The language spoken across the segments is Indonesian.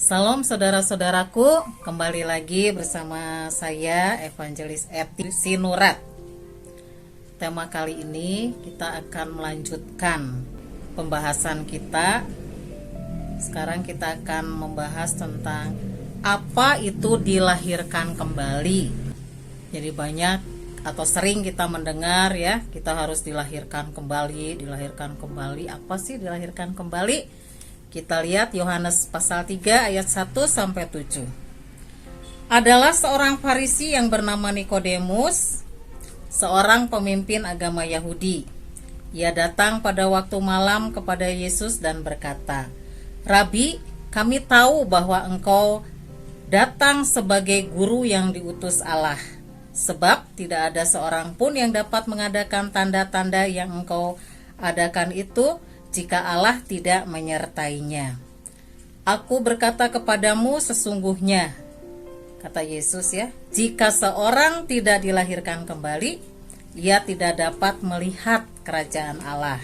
Salam saudara-saudaraku, kembali lagi bersama saya Evangelis Eti Sinurat. Tema kali ini kita akan melanjutkan pembahasan kita. Sekarang kita akan membahas tentang apa itu dilahirkan kembali. Jadi banyak atau sering kita mendengar ya, kita harus dilahirkan kembali, dilahirkan kembali. Apa sih dilahirkan kembali? Kita lihat Yohanes pasal 3 ayat 1 sampai 7. Adalah seorang Farisi yang bernama Nikodemus, seorang pemimpin agama Yahudi. Ia datang pada waktu malam kepada Yesus dan berkata, "Rabi, kami tahu bahwa engkau datang sebagai guru yang diutus Allah, sebab tidak ada seorang pun yang dapat mengadakan tanda-tanda yang engkau adakan itu jika Allah tidak menyertainya. Aku berkata kepadamu sesungguhnya," kata Yesus ya, "jika seorang tidak dilahirkan kembali, ia tidak dapat melihat kerajaan Allah."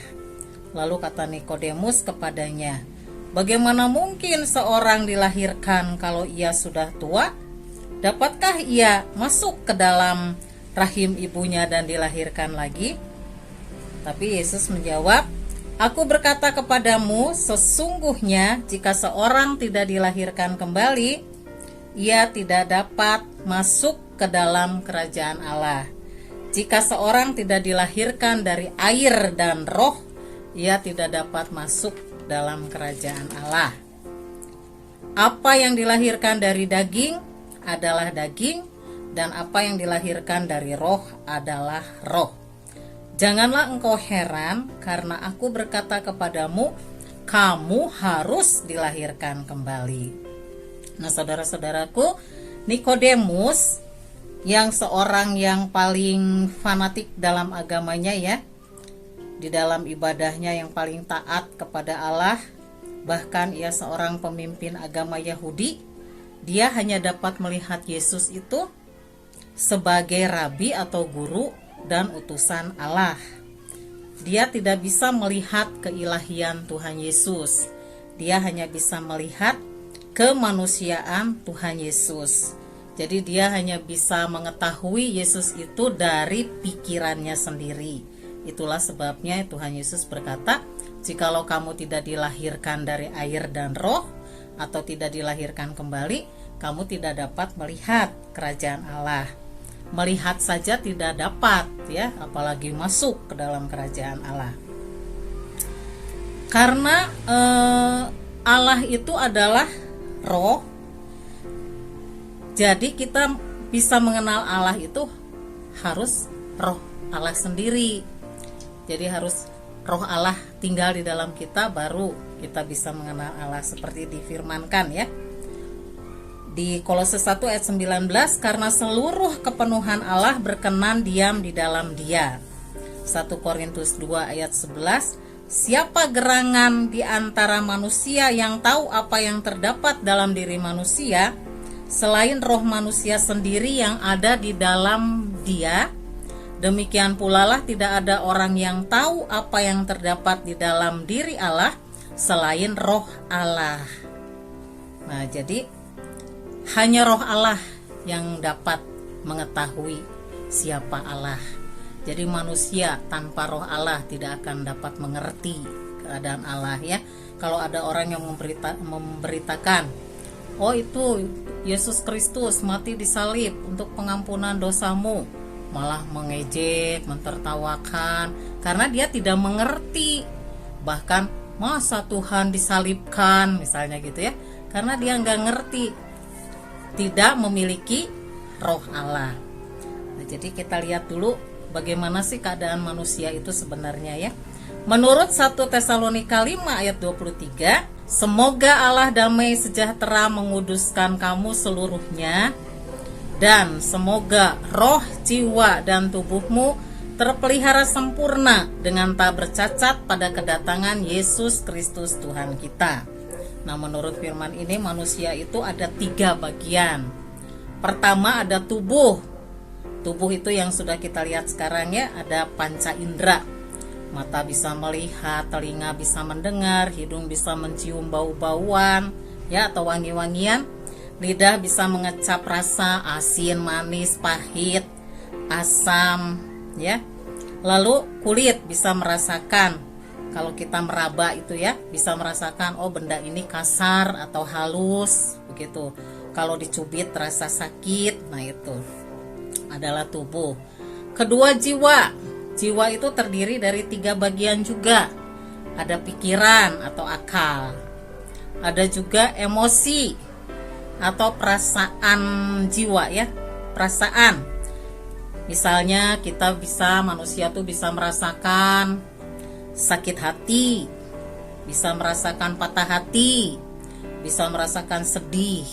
Lalu kata Nikodemus kepadanya, "Bagaimana mungkin seorang dilahirkan kalau ia sudah tua? Dapatkah ia masuk ke dalam rahim ibunya dan dilahirkan lagi?" Tapi Yesus menjawab, "Aku berkata kepadamu, sesungguhnya jika seorang tidak dilahirkan kembali, ia tidak dapat masuk ke dalam kerajaan Allah. Jika seorang tidak dilahirkan dari air dan roh, ia tidak dapat masuk dalam kerajaan Allah. Apa yang dilahirkan dari daging adalah daging, dan apa yang dilahirkan dari roh adalah roh. Janganlah engkau heran karena aku berkata kepadamu, kamu harus dilahirkan kembali." Nah, saudara-saudaraku, Nikodemus yang seorang yang paling fanatik dalam agamanya ya, di dalam ibadahnya yang paling taat kepada Allah, bahkan ia seorang pemimpin agama Yahudi, dia hanya dapat melihat Yesus itu sebagai rabi atau guru dan utusan Allah. Dia tidak bisa melihat keilahian Tuhan Yesus. Dia hanya bisa melihat kemanusiaan Tuhan Yesus. Jadi dia hanya bisa mengetahui Yesus itu dari pikirannya sendiri. Itulah sebabnya Tuhan Yesus berkata, "Jikalau kamu tidak dilahirkan dari air dan roh, atau tidak dilahirkan kembali, kamu tidak dapat melihat kerajaan Allah." Melihat saja tidak dapat ya, apalagi masuk ke dalam kerajaan Allah. Karena Allah itu adalah roh, jadi kita bisa mengenal Allah itu harus roh Allah sendiri. Jadi harus roh Allah tinggal di dalam kita, baru kita bisa mengenal Allah, seperti difirmankan ya di Kolose 1 ayat 19, "Karena seluruh kepenuhan Allah berkenan diam di dalam Dia." 1 Korintus 2 ayat 11, "Siapa gerangan di antara manusia yang tahu apa yang terdapat dalam diri manusia, selain roh manusia sendiri yang ada di dalam dia? Demikian pula lah tidak ada orang yang tahu apa yang terdapat di dalam diri Allah, selain roh Allah." Nah, jadi hanya roh Allah yang dapat mengetahui siapa Allah. Jadi manusia tanpa roh Allah tidak akan dapat mengerti keadaan Allah ya. Kalau ada orang yang memberitakan, "Oh, itu Yesus Kristus mati di salib untuk pengampunan dosamu," malah mengejek, mentertawakan, karena dia tidak mengerti. Bahkan, masa Tuhan disalibkan misalnya gitu ya, karena dia nggak ngerti, tidak memiliki roh Allah. Nah, jadi kita lihat dulu bagaimana sih keadaan manusia itu sebenarnya ya. Menurut 1 Tesalonika 5 ayat 23, "Semoga Allah damai sejahtera menguduskan kamu seluruhnya, dan semoga roh, jiwa, dan tubuhmu terpelihara sempurna dengan tak bercacat pada kedatangan Yesus Kristus Tuhan kita." Nah, menurut firman ini manusia itu ada 3 bagian. Pertama ada tubuh. Tubuh itu yang sudah kita lihat sekarang ya, ada panca indera. Mata bisa melihat, telinga bisa mendengar, hidung bisa mencium bau-bauan, ya, atau wangi-wangian. Lidah bisa mengecap rasa asin, manis, pahit, asam, ya. Lalu kulit bisa merasakan, kalau kita meraba itu ya, bisa merasakan oh benda ini kasar atau halus begitu. Kalau dicubit terasa sakit, nah itu adalah tubuh. Kedua, jiwa. Jiwa itu terdiri dari 3 bagian juga. Ada pikiran atau akal. Ada juga emosi atau perasaan jiwa ya, perasaan. Misalnya manusia tuh bisa merasakan sakit hati, bisa merasakan patah hati, bisa merasakan sedih,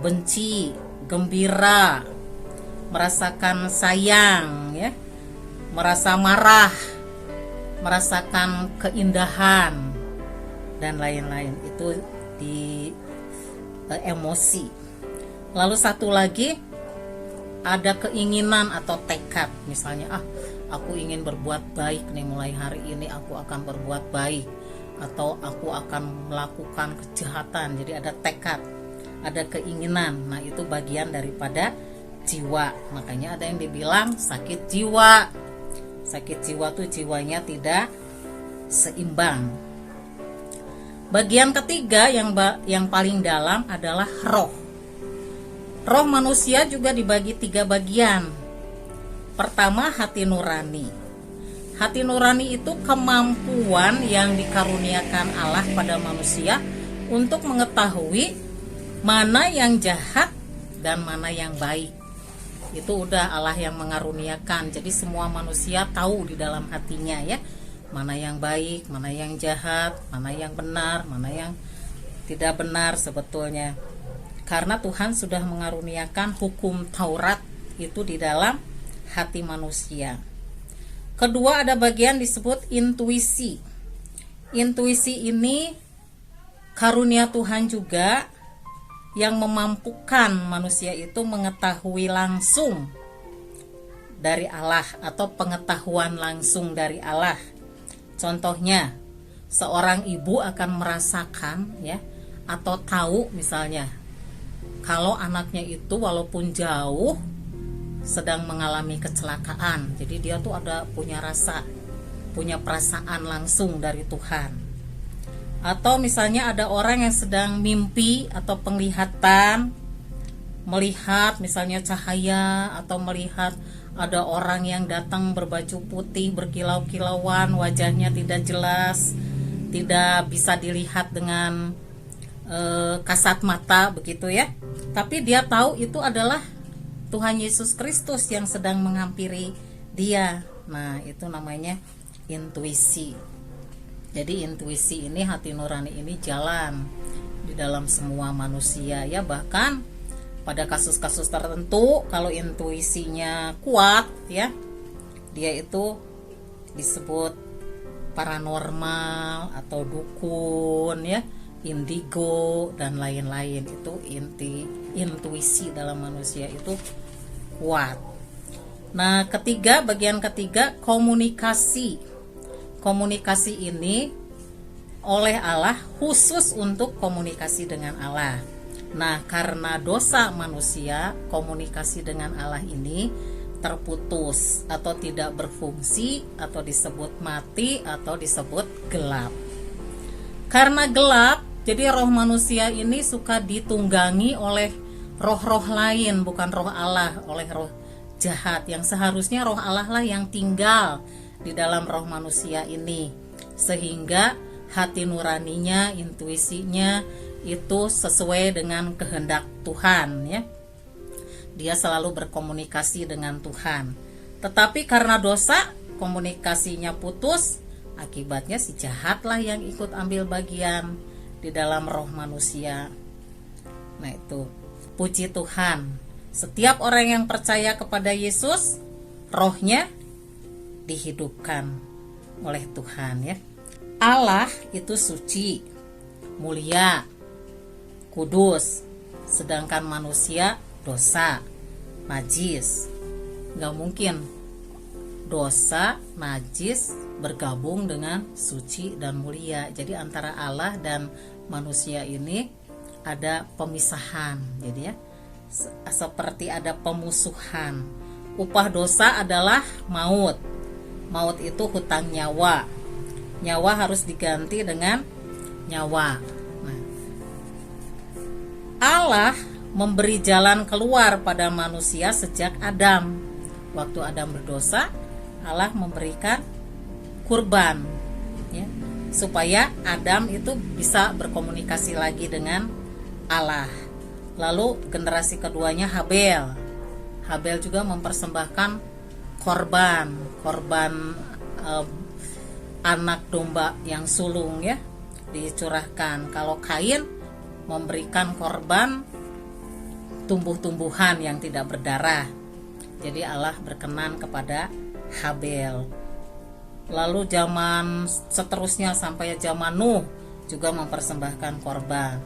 benci, gembira, merasakan sayang ya, merasa marah, merasakan keindahan dan lain-lain. Itu di emosi. Lalu satu lagi ada keinginan atau tekad. Misalnya aku ingin berbuat baik nih, mulai hari ini aku akan berbuat baik, atau aku akan melakukan kejahatan. Jadi ada tekad, ada keinginan. Nah itu bagian daripada jiwa. Makanya ada yang dibilang sakit jiwa. Sakit jiwa tuh jiwanya tidak seimbang. Bagian ketiga yang paling dalam adalah roh. Roh manusia juga dibagi 3 bagian. Pertama, hati nurani. Hati nurani itu kemampuan yang dikaruniakan Allah pada manusia untuk mengetahui mana yang jahat dan mana yang baik. Itu udah Allah yang mengaruniakan. Jadi semua manusia tahu di dalam hatinya ya, mana yang baik, mana yang jahat, mana yang benar, mana yang tidak benar sebetulnya. Karena Tuhan sudah mengaruniakan hukum Taurat itu di dalam hati manusia. Kedua, ada bagian disebut intuisi. Intuisi ini karunia Tuhan juga yang memampukan manusia itu mengetahui langsung dari Allah atau pengetahuan langsung dari Allah. Contohnya, seorang ibu akan merasakan ya, atau tahu misalnya kalau anaknya itu walaupun jauh sedang mengalami kecelakaan. Jadi dia tuh punya perasaan langsung dari Tuhan. Atau misalnya ada orang yang sedang mimpi atau penglihatan, melihat misalnya cahaya, atau melihat ada orang yang datang berbaju putih berkilau-kilauan, wajahnya tidak jelas, tidak bisa dilihat dengan kasat mata begitu ya. Tapi dia tahu itu adalah Tuhan Yesus Kristus yang sedang menghampiri dia. Nah, itu namanya intuisi. Jadi intuisi ini, hati nurani ini jalan di dalam semua manusia ya. Bahkan pada kasus-kasus tertentu kalau intuisinya kuat ya, dia itu disebut paranormal atau dukun ya, indigo dan lain-lain. Itu intuisi dalam manusia itu kuat. Nah, bagian ketiga komunikasi. Komunikasi ini oleh Allah khusus untuk komunikasi dengan Allah. Nah, karena dosa manusia, komunikasi dengan Allah ini terputus atau tidak berfungsi, atau disebut mati, atau disebut gelap. Karena gelap, jadi roh manusia ini suka ditunggangi oleh roh-roh lain, bukan roh Allah, oleh roh jahat, yang seharusnya roh Allah lah yang tinggal di dalam roh manusia ini, sehingga hati nuraninya, intuisinya itu sesuai dengan kehendak Tuhan ya. Dia selalu berkomunikasi dengan Tuhan. Tetapi karena dosa, komunikasinya putus, akibatnya si jahatlah yang ikut ambil bagian di dalam roh manusia. Nah itu, puji Tuhan, setiap orang yang percaya kepada Yesus, rohnya dihidupkan oleh Tuhan ya. Allah itu suci, mulia, kudus, sedangkan manusia dosa, najis. Gak mungkin dosa, najis bergabung dengan suci dan mulia. Jadi antara Allah dan manusia ini ada pemisahan. Jadi ya, seperti ada pemusuhan. Upah dosa adalah maut. Maut itu hutang nyawa. Nyawa harus diganti dengan nyawa. Nah, Allah memberi jalan keluar pada manusia sejak Adam. Waktu Adam berdosa, Allah memberikan kurban, ya, supaya Adam itu bisa berkomunikasi lagi dengan Allah. Lalu generasi keduanya Habel. Habel juga mempersembahkan korban anak domba yang sulung, ya, dicurahkan. Kalau Kain memberikan korban tumbuh-tumbuhan yang tidak berdarah. Jadi Allah berkenan kepada Habel. Lalu zaman seterusnya sampai zaman Nuh juga mempersembahkan korban.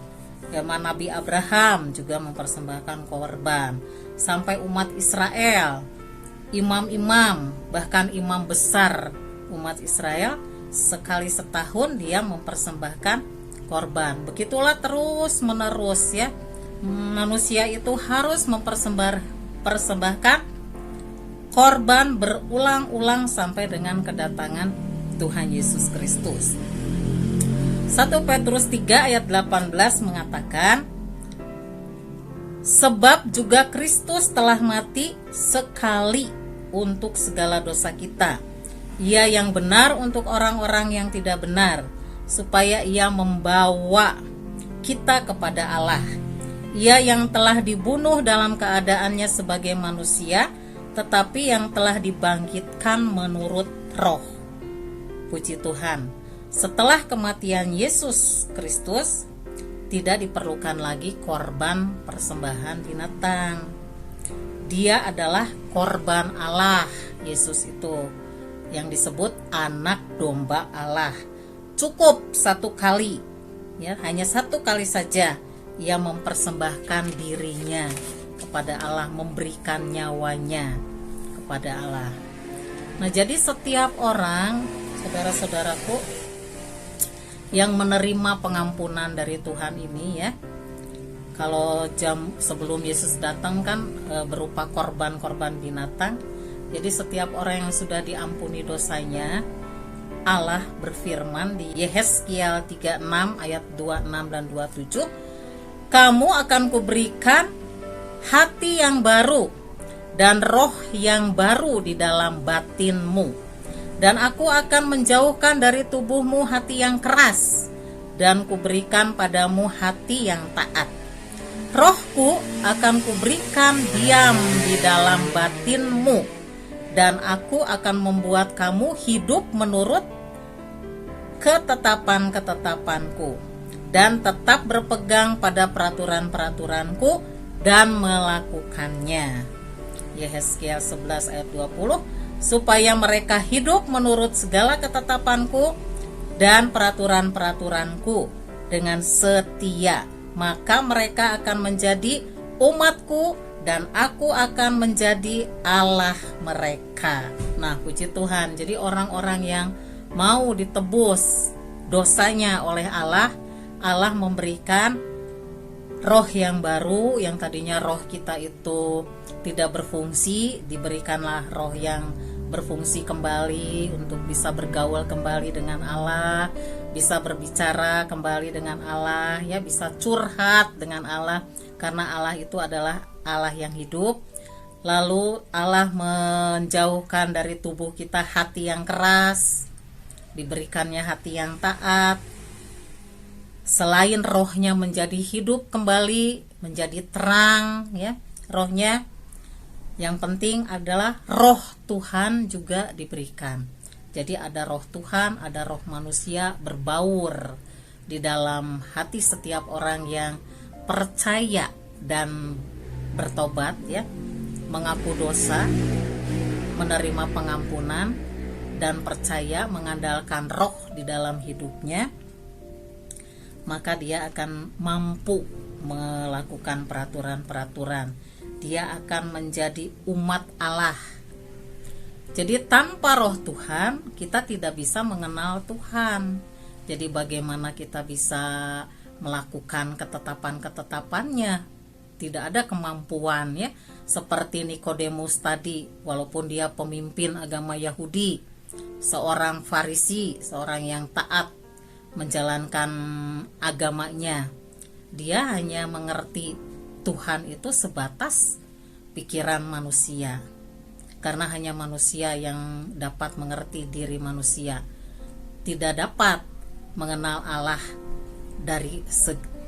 Zaman Nabi Abraham juga mempersembahkan korban. Sampai umat Israel, imam-imam, bahkan imam besar umat Israel, sekali setahun dia mempersembahkan korban. Begitulah terus menerus, ya. Manusia itu harus mempersembahkan korban berulang-ulang sampai dengan kedatangan Tuhan Yesus Kristus. 1 Petrus 3 ayat 18 mengatakan, sebab juga Kristus telah mati sekali untuk segala dosa kita. Ia yang benar untuk orang-orang yang tidak benar, supaya ia membawa kita kepada Allah. Ia yang telah dibunuh dalam keadaannya sebagai manusia, tetapi yang telah dibangkitkan menurut roh. Puji Tuhan, setelah kematian Yesus Kristus, tidak diperlukan lagi korban persembahan binatang. Dia adalah korban Allah. Yesus itu yang disebut anak domba Allah. Cukup satu kali, ya, hanya satu kali saja ia mempersembahkan dirinya kepada Allah, memberikan nyawanya kepada Allah. Nah, jadi setiap orang, saudara-saudaraku, yang menerima pengampunan dari Tuhan ini, ya, kalau jam sebelum Yesus datang kan berupa korban-korban binatang. Jadi setiap orang yang sudah diampuni dosanya, Allah berfirman di Yehezkiel 36 ayat 26 dan 27, kamu akan kuberikan hati yang baru dan roh yang baru di dalam batinmu, dan aku akan menjauhkan dari tubuhmu hati yang keras, dan kuberikan padamu hati yang taat. Rohku akan kuberikan diam di dalam batinmu, dan aku akan membuat kamu hidup menurut ketetapan-ketetapanku, dan tetap berpegang pada peraturan-peraturanku dan melakukannya. Yehezkiel 11 ayat 20, supaya mereka hidup menurut segala ketetapanku dan peraturan-peraturanku dengan setia, maka mereka akan menjadi umatku dan aku akan menjadi Allah mereka. Nah, puji Tuhan. Jadi orang-orang yang mau ditebus dosanya oleh Allah, Allah memberikan roh yang baru. Yang tadinya roh kita itu tidak berfungsi, diberikanlah roh yang berfungsi kembali untuk bisa bergaul kembali dengan Allah, bisa berbicara kembali dengan Allah, ya, bisa curhat dengan Allah, karena Allah itu adalah Allah yang hidup. Lalu Allah menjauhkan dari tubuh kita hati yang keras, diberikannya hati yang taat. Selain rohnya menjadi hidup kembali, menjadi terang, ya, rohnya, yang penting adalah roh Tuhan juga diberikan. Jadi ada roh Tuhan, ada roh manusia berbaur di dalam hati setiap orang yang percaya dan bertobat, ya, mengaku dosa, menerima pengampunan, dan percaya mengandalkan roh di dalam hidupnya, maka dia akan mampu melakukan peraturan-peraturan. Dia akan menjadi umat Allah. Jadi tanpa roh Tuhan, kita tidak bisa mengenal Tuhan. Jadi bagaimana kita bisa melakukan ketetapan-ketetapannya. Tidak ada kemampuan ya, seperti Nikodemus tadi, walaupun dia pemimpin agama Yahudi, seorang Farisi, seorang yang taat menjalankan agamanya, dia hanya mengerti Tuhan itu sebatas pikiran manusia, karena hanya manusia yang dapat mengerti diri manusia, tidak dapat mengenal Allah dari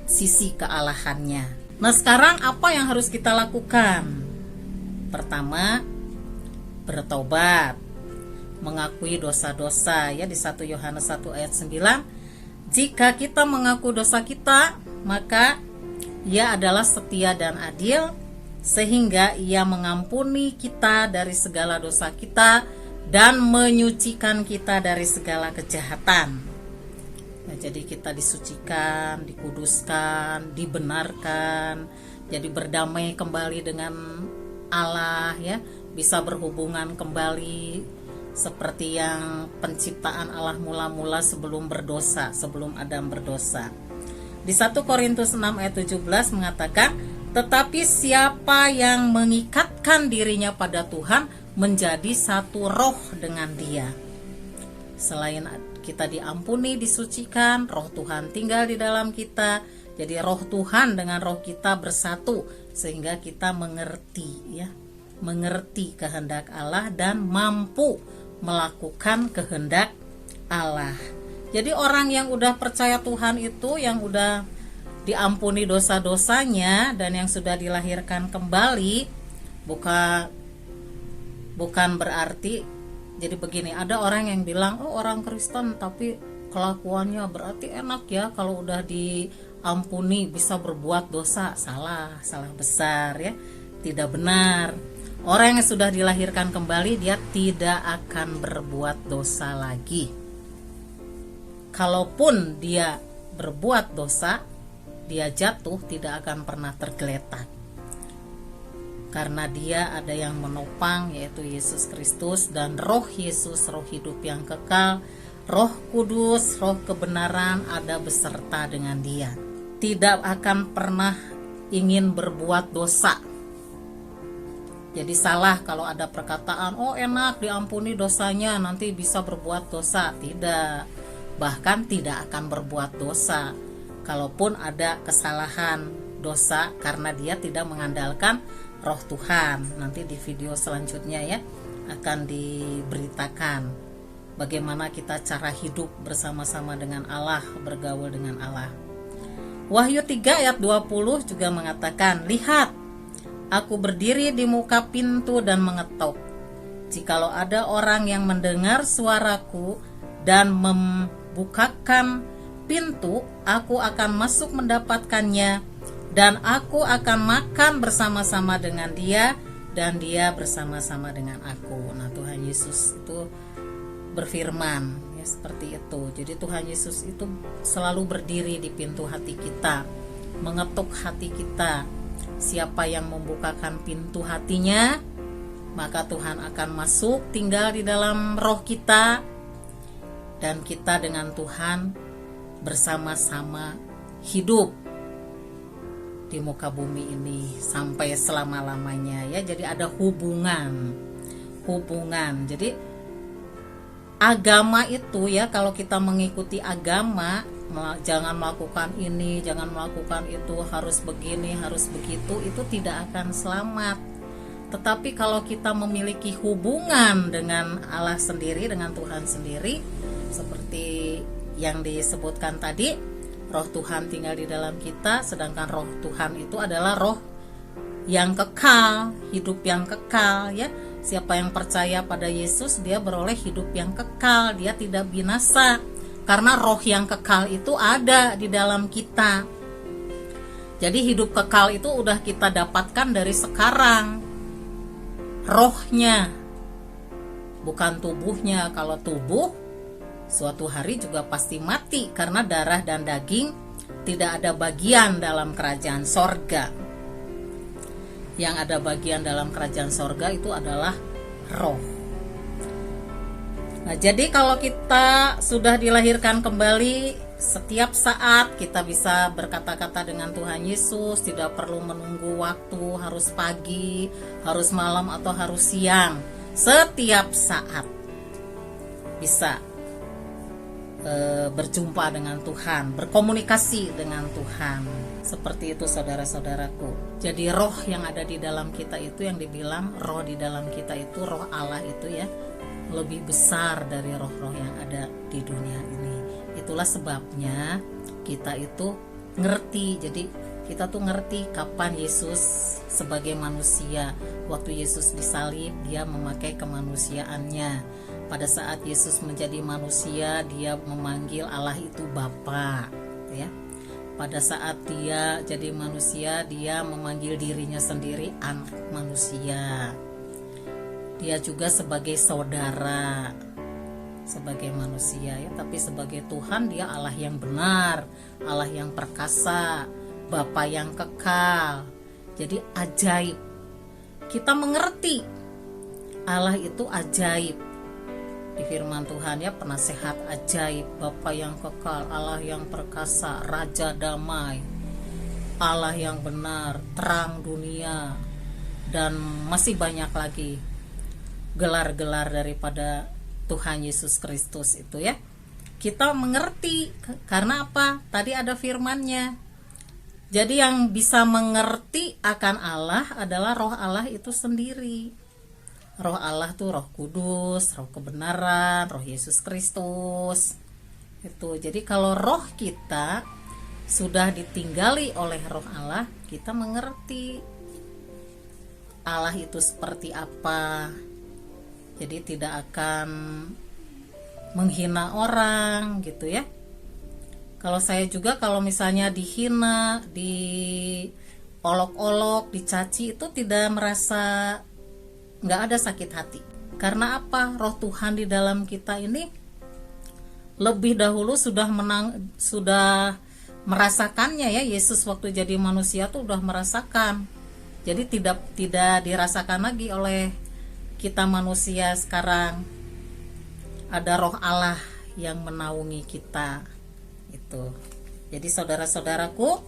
sisi kealahannya. Nah, sekarang apa yang harus kita lakukan? Pertama, bertobat, mengakui dosa-dosa ya, di 1 Yohanes 1 ayat 9. Jika kita mengaku dosa kita, maka Ia adalah setia dan adil, sehingga Ia mengampuni kita dari segala dosa kita dan menyucikan kita dari segala kejahatan. Nah, jadi kita disucikan, dikuduskan, dibenarkan, jadi berdamai kembali dengan Allah ya, bisa berhubungan kembali seperti yang penciptaan Allah mula-mula sebelum berdosa, sebelum Adam berdosa. Di 1 Korintus 6 ayat 17 mengatakan, tetapi siapa yang mengikatkan dirinya pada Tuhan menjadi satu roh dengan Dia. Selain kita diampuni, disucikan, roh Tuhan tinggal di dalam kita. Jadi roh Tuhan dengan roh kita bersatu, sehingga kita mengerti ya, mengerti kehendak Allah dan mampu melakukan kehendak Allah. Jadi orang yang udah percaya Tuhan itu, yang udah diampuni dosa-dosanya dan yang sudah dilahirkan kembali, bukan berarti jadi begini, ada orang yang bilang, oh orang Kristen tapi kelakuannya berarti enak ya, kalau udah diampuni bisa berbuat dosa. Salah besar ya, tidak benar. Orang yang sudah dilahirkan kembali, dia tidak akan berbuat dosa lagi. Kalaupun dia berbuat dosa, dia jatuh tidak akan pernah tergeletak, karena dia ada yang menopang, yaitu Yesus Kristus dan roh Yesus, roh hidup yang kekal, roh kudus, roh kebenaran ada beserta dengan dia. Tidak akan pernah ingin berbuat dosa. Jadi salah kalau ada perkataan, oh enak diampuni dosanya, nanti bisa berbuat dosa. Tidak, bahkan tidak akan berbuat dosa kalaupun ada kesalahan dosa, karena dia tidak mengandalkan roh Tuhan. Nanti di video selanjutnya ya akan diberitakan bagaimana kita cara hidup bersama-sama dengan Allah, bergaul dengan Allah. Wahyu 3 ayat 20 juga mengatakan, lihat, aku berdiri di muka pintu dan mengetok. Jikalau ada orang yang mendengar suaraku dan membukakan pintu, aku akan masuk mendapatkannya, dan aku akan makan bersama-sama dengan dia, dan dia bersama-sama dengan aku. Nah, Tuhan Yesus itu berfirman ya seperti itu. Jadi Tuhan Yesus itu selalu berdiri di pintu hati kita, mengetuk hati kita. Siapa yang membukakan pintu hatinya, maka Tuhan akan masuk, tinggal di dalam roh kita, dan kita dengan Tuhan bersama-sama hidup di muka bumi ini sampai selama-lamanya ya. Jadi ada hubungan. Jadi agama itu ya, kalau kita mengikuti agama, jangan melakukan ini, jangan melakukan itu, harus begini, harus begitu, itu tidak akan selamat. Tetapi kalau kita memiliki hubungan dengan Allah sendiri, dengan Tuhan sendiri, seperti yang disebutkan tadi, roh Tuhan tinggal di dalam kita, sedangkan roh Tuhan itu adalah roh yang kekal, hidup yang kekal ya. Siapa yang percaya pada Yesus, dia beroleh hidup yang kekal, dia tidak binasa, karena roh yang kekal itu ada di dalam kita. Jadi hidup kekal itu udah kita dapatkan dari sekarang, rohnya, bukan tubuhnya. Kalau tubuh suatu hari juga pasti mati, karena darah dan daging tidak ada bagian dalam kerajaan sorga. Yang ada bagian dalam kerajaan sorga itu adalah roh. Nah, jadi kalau kita sudah dilahirkan kembali, Setiap saat kita bisa berkata-kata dengan Tuhan Yesus, tidak perlu menunggu waktu, harus pagi, harus malam, atau harus siang. Setiap saat bisa berjumpa dengan Tuhan, berkomunikasi dengan Tuhan. Seperti itu saudara-saudaraku. Jadi roh yang ada di dalam kita itu, yang dibilang roh di dalam kita itu, roh Allah itu ya, lebih besar dari roh-roh yang ada di dunia ini. Itulah sebabnya kita itu ngerti. Jadi kita tuh ngerti kapan Yesus sebagai manusia. Waktu Yesus disalib, dia memakai kemanusiaannya. Pada saat Yesus menjadi manusia, dia memanggil Allah itu Bapa, ya. Pada saat dia jadi manusia, dia memanggil dirinya sendiri anak manusia. Dia juga sebagai saudara, sebagai manusia ya, tapi sebagai Tuhan dia Allah yang benar, Allah yang perkasa, Bapa yang kekal. Jadi ajaib. Kita mengerti Allah itu ajaib. Di firman Tuhan ya, penasehat ajaib, Bapa yang kekal, Allah yang perkasa, Raja damai, Allah yang benar, terang dunia, dan masih banyak lagi gelar-gelar daripada Tuhan Yesus Kristus itu ya. Kita mengerti karena apa? Tadi ada firman-Nya. Jadi yang bisa mengerti akan Allah adalah roh Allah itu sendiri. Roh Allah tuh Roh Kudus, Roh kebenaran, Roh Yesus Kristus. Itu. Jadi kalau roh kita sudah ditinggali oleh roh Allah, kita mengerti Allah itu seperti apa. Jadi tidak akan menghina orang gitu ya. Kalau saya juga kalau misalnya dihina, diolok-olok, dicaci, itu tidak merasa, nggak ada sakit hati. Karena apa? Roh Tuhan di dalam kita ini lebih dahulu sudah merasakannya ya. Yesus waktu jadi manusia tuh udah merasakan. Jadi tidak dirasakan lagi oleh kita manusia sekarang. Ada roh Allah yang menaungi kita itu. Jadi saudara-saudaraku,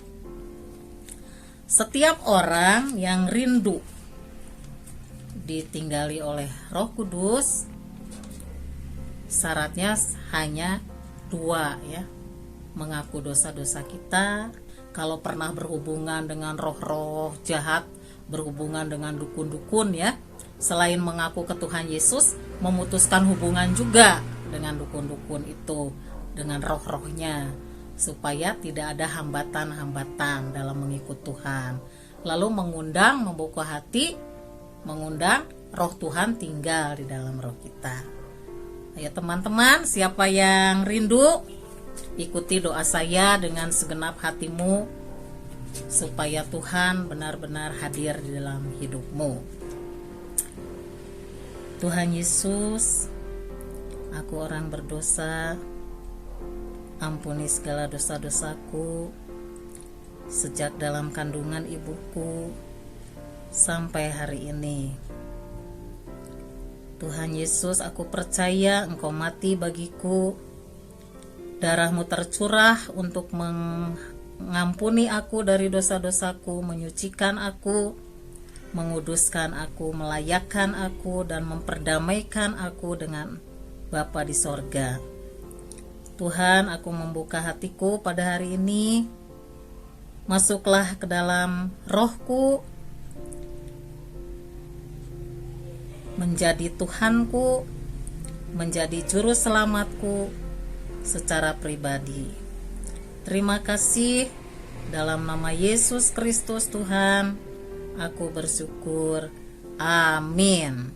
setiap orang yang rindu ditinggali oleh Roh Kudus, syaratnya hanya 2 ya. Mengaku dosa-dosa kita. Kalau pernah berhubungan dengan roh-roh jahat, berhubungan dengan dukun-dukun ya, selain mengaku ke Tuhan Yesus, memutuskan hubungan juga dengan dukun-dukun itu, dengan roh-rohnya, supaya tidak ada hambatan-hambatan dalam mengikut Tuhan. Lalu membuka hati, mengundang roh Tuhan tinggal di dalam roh kita. Ayo teman-teman, siapa yang rindu, ikuti doa saya dengan segenap hatimu, supaya Tuhan benar-benar hadir di dalam hidupmu. Tuhan Yesus, aku orang berdosa, ampuni segala dosa-dosaku sejak dalam kandungan ibuku sampai hari ini. Tuhan Yesus, aku percaya Engkau mati bagiku, darah-Mu tercurah untuk mengampuni aku dari dosa-dosaku, menyucikan aku, menguduskan aku, melayakkan aku, dan memperdamaikan aku dengan Bapa di sorga. Tuhan, aku membuka hatiku pada hari ini. Masuklah ke dalam rohku, menjadi Tuhanku, menjadi juru selamatku secara pribadi. Terima kasih, dalam nama Yesus Kristus Tuhan, aku bersyukur. Amin.